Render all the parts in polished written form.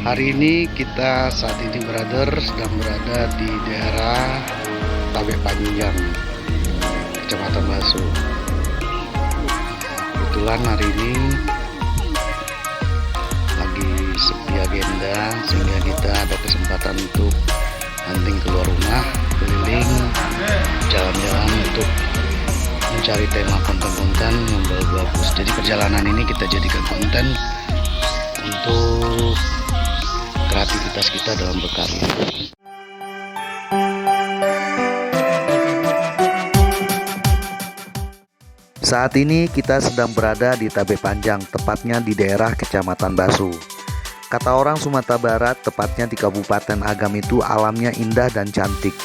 Hari ini kita saat ini sedang berada di daerah Tabek Panjang, Kecamatan Basu. Kebetulan hari ini lagi sepi agenda sehingga kita ada kesempatan untuk hunting keluar rumah, keliling, jalan-jalan untuk mencari tema konten-konten yang bagus. Jadi perjalanan ini kita jadikan konten untuk kreativitas kita dalam berkarya. Saat ini kita sedang berada di Tabek Panjang, tepatnya di daerah Kecamatan Basu. Kata orang Sumatera Barat, tepatnya di Kabupaten Agam itu alamnya indah dan cantik.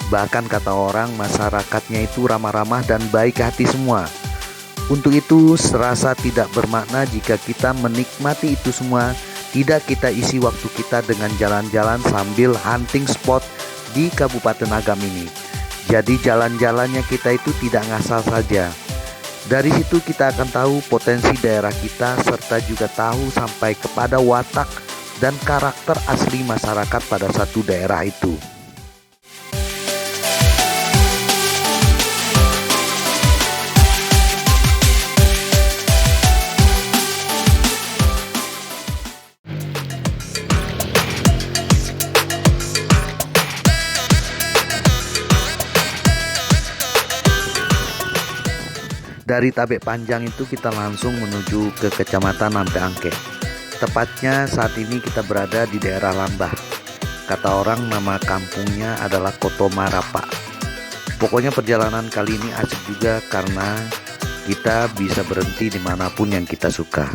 Bahkan kata orang masyarakatnya itu ramah-ramah dan baik hati semua. Untuk itu serasa tidak bermakna jika kita menikmati itu semua. Tidak kita isi waktu kita dengan jalan-jalan sambil hunting spot di Kabupaten Agam ini. Jadi jalan-jalannya kita itu tidak ngasal saja. Dari situ kita akan tahu potensi daerah kita serta juga tahu sampai kepada watak dan karakter asli masyarakat pada satu daerah itu. Dari Tabek Panjang itu kita langsung menuju ke Kecamatan Nampe Angke. Tepatnya saat ini kita berada di daerah Lambah. Kata orang nama kampungnya adalah Koto Marapa. Pokoknya perjalanan kali ini asik juga karena kita bisa berhenti dimanapun yang kita suka.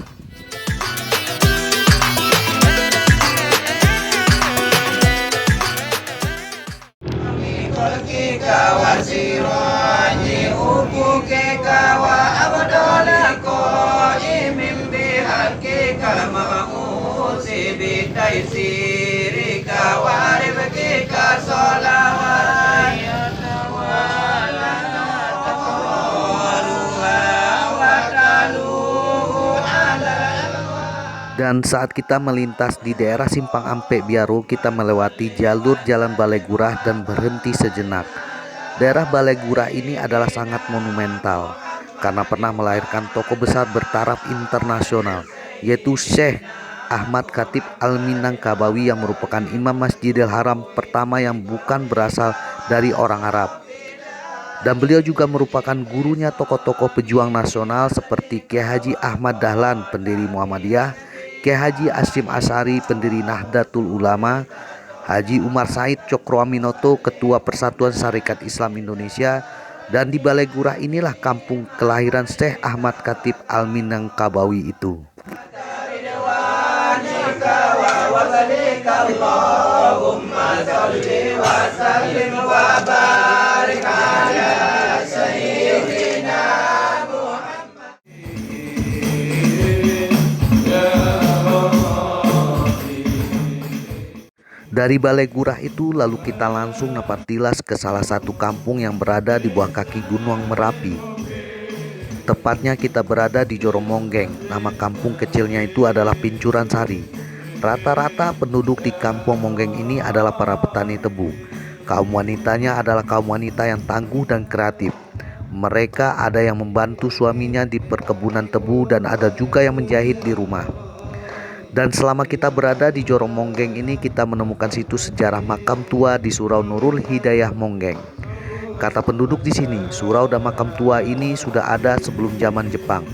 Dan saat kita melintas di daerah Simpang Ampe Biaro, kita melewati jalur Jalan Balai Gurah dan berhenti sejenak. Daerah Balai Gurah ini adalah sangat monumental karena pernah melahirkan tokoh besar bertaraf internasional, yaitu Syekh Ahmad Khatib Al-Minangkabawi yang merupakan Imam Masjidil Haram pertama yang bukan berasal dari orang Arab. Dan beliau juga merupakan gurunya tokoh-tokoh pejuang nasional seperti Kiai Haji Ahmad Dahlan, pendiri Muhammadiyah, Kiai Haji Hasyim Asy'ari, pendiri Nahdlatul Ulama, Haji Umar Said Cokroaminoto, Ketua Persatuan Sarekat Islam Indonesia. Dan di Balai Gurah inilah kampung kelahiran Syekh Ahmad Khatib Al-Minangkabawi itu. Dari Balai Gurah itu lalu kita langsung napartilas ke salah satu kampung yang berada di bawah kaki Gunung Merapi. Tepatnya kita berada di Joromonggeng. Nama kampung kecilnya itu adalah Pincuran Sari. Rata-rata penduduk di kampung Monggeng ini adalah para petani tebu. Kaum wanitanya adalah kaum wanita yang tangguh dan kreatif. Mereka ada yang membantu suaminya di perkebunan tebu dan ada juga yang menjahit di rumah. Dan selama kita berada di Joromonggeng ini kita menemukan situs sejarah makam tua di Surau Nurul Hidayah Monggeng. Kata penduduk di sini, surau dan makam tua ini sudah ada sebelum zaman Jepang.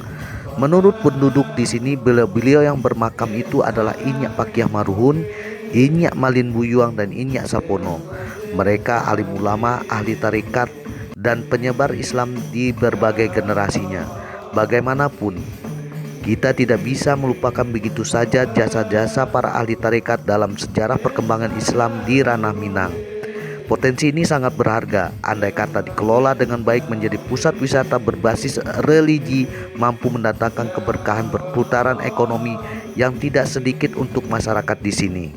Menurut penduduk di sini, beliau yang bermakam itu adalah Inyak Pakiah Maruhun, Inyak Malin Buyuang dan Inyak Sapono. Mereka alim ulama, ahli tarekat, dan penyebar Islam di berbagai generasinya. Bagaimanapun, kita tidak bisa melupakan begitu saja jasa-jasa para ahli tarekat dalam sejarah perkembangan Islam di ranah Minang. Potensi ini sangat berharga, andai kata dikelola dengan baik menjadi pusat wisata berbasis religi, mampu mendatangkan keberkahan perputaran ekonomi yang tidak sedikit untuk masyarakat di sini.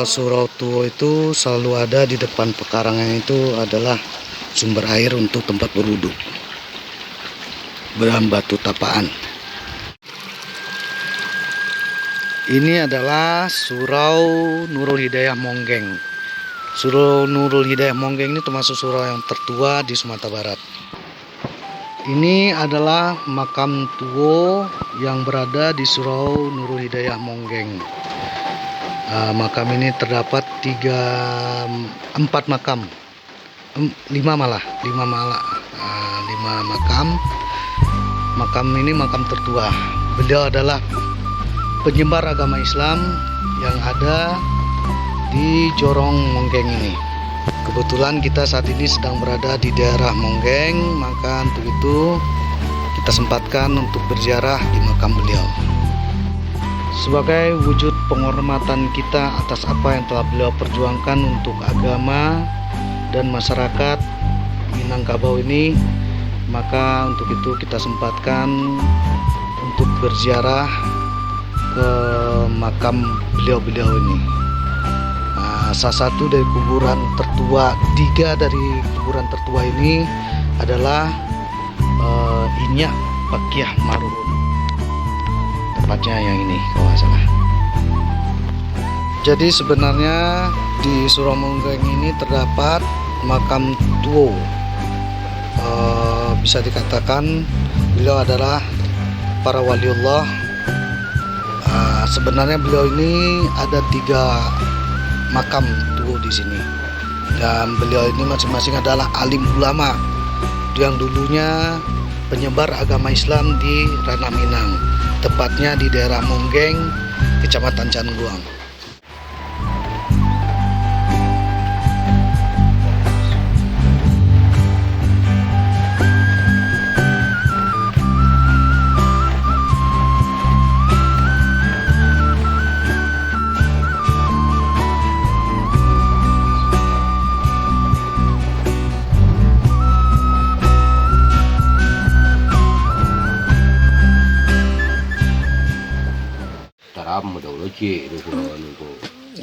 Surau Tuo itu selalu ada di depan pekarangan, itu adalah sumber air untuk tempat berwudu, batu tapaan. Ini adalah Surau Nurul Hidayah Monggeng. Surau Nurul Hidayah Monggeng ini termasuk surau yang tertua di Sumatera Barat. Ini adalah makam Tuo yang berada di Surau Nurul Hidayah Monggeng. Makam ini terdapat 4 makam, 5 malah, 5 makam. Makam ini makam tertua. Beliau adalah penyebar agama Islam yang ada di Jorong Monggeng ini. Kebetulan kita saat ini sedang berada di daerah Monggeng, maka untuk itu kita sempatkan untuk berziarah di makam beliau. Sebagai wujud penghormatan kita atas apa yang telah beliau perjuangkan untuk agama dan masyarakat Minangkabau ini, maka untuk itu kita sempatkan untuk berziarah ke makam beliau-beliau ini. Salah satu dari kuburan tertua, 3 dari kuburan tertua ini adalah Inyak Pakiah Marurun. Tempatnya yang ini kalau nggak salah. Jadi sebenarnya di Surau Monggeng ini terdapat makam Tuo. Bisa dikatakan beliau adalah para waliullah. Sebenarnya beliau ini ada 3 makam Tuo di sini, dan beliau ini masing-masing adalah alim ulama yang dulunya penyebar agama Islam di ranah Minang, tepatnya di daerah Monggeng, Kecamatan Cangguang.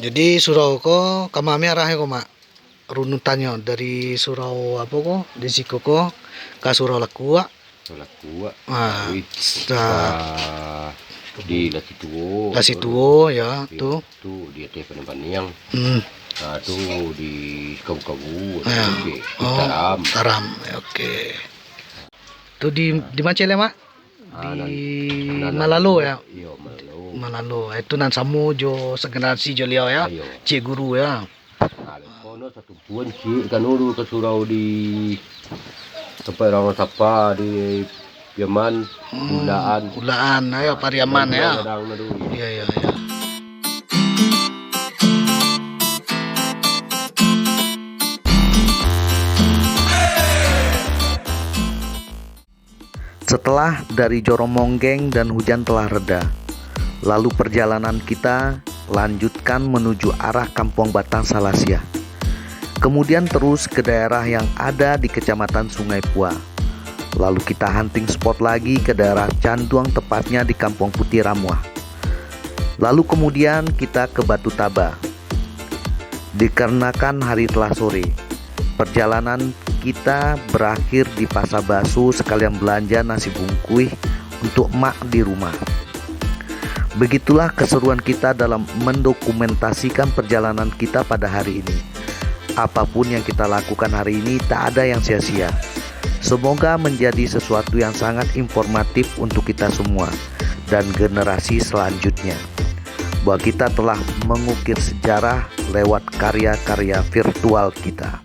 Jadi surau ko kamami arahnya ko mak runutannya dari surau apa ko di siku ko ke surau Lakua. Di Lasituo ya tuh. Tuh di atas Panjang. Nah tuh di Kabu-Kabu. Taram. Oke. Tuh di Macele mak. Di Malalo ya. Iya, Malalo itu nan samu jo segenerasi jo liao ya, cik guru ya. Kono satu bulan cik kan ulu ke surau di sampai orang sapa di Yaman, Ulaan, ayo Pariaman ya. Iya. Setelah dari Jorong Monggeng dan hujan telah reda, lalu perjalanan kita lanjutkan menuju arah Kampung Batang Salasia. Kemudian terus ke daerah yang ada di Kecamatan Sungai Pua. Lalu kita hunting spot lagi ke daerah Canduang, tepatnya di Kampung Putih Ramuah. Lalu kemudian kita ke Batu Taba. Dikarenakan hari telah sore, perjalanan kita berakhir di Pasar Basu sekalian belanja nasi bungkuih untuk mak di rumah. Begitulah keseruan kita dalam mendokumentasikan perjalanan kita pada hari ini. Apapun yang kita lakukan hari ini tak ada yang sia-sia. Semoga menjadi sesuatu yang sangat informatif untuk kita semua. dan generasi selanjutnya bahwa kita telah mengukir sejarah lewat karya-karya virtual kita.